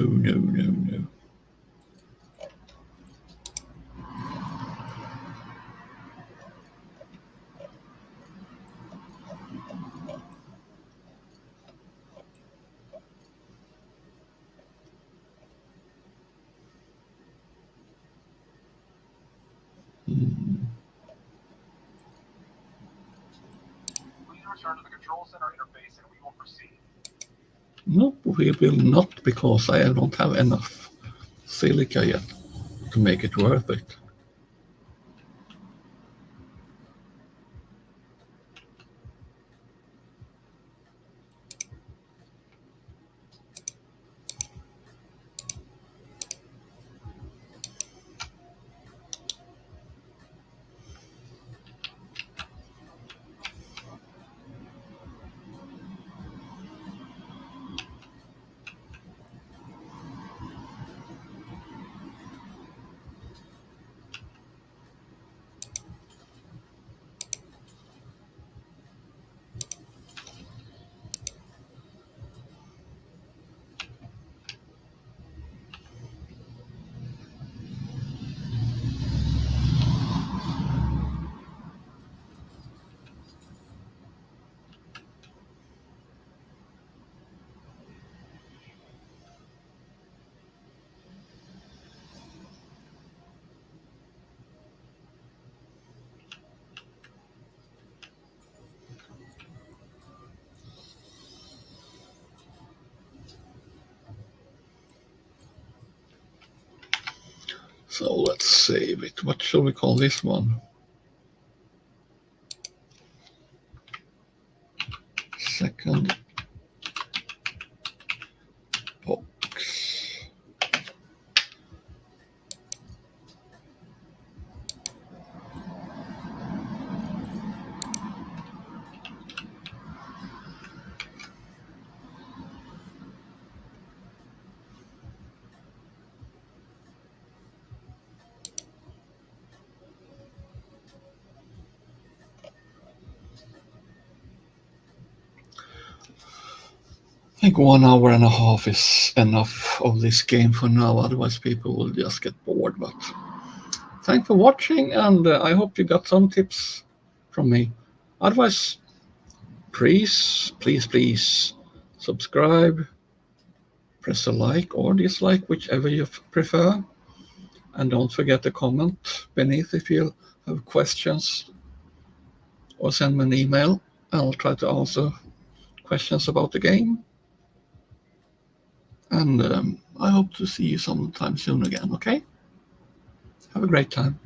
return to the control center interface and we will proceed. No, we will not, because I don't have enough silica yet to make it worth it. So let's save it. What shall we call this one? Second box. I think 1 hour and a half is enough of this game for now, otherwise people will just get bored. But thanks for watching, and I hope you got some tips from me. Otherwise, please subscribe, press a like or dislike, whichever you prefer, and don't forget to comment beneath if you have questions, or send me an email. I'll try to answer questions about the game. And I hope to see you sometime soon again, okay? Have a great time.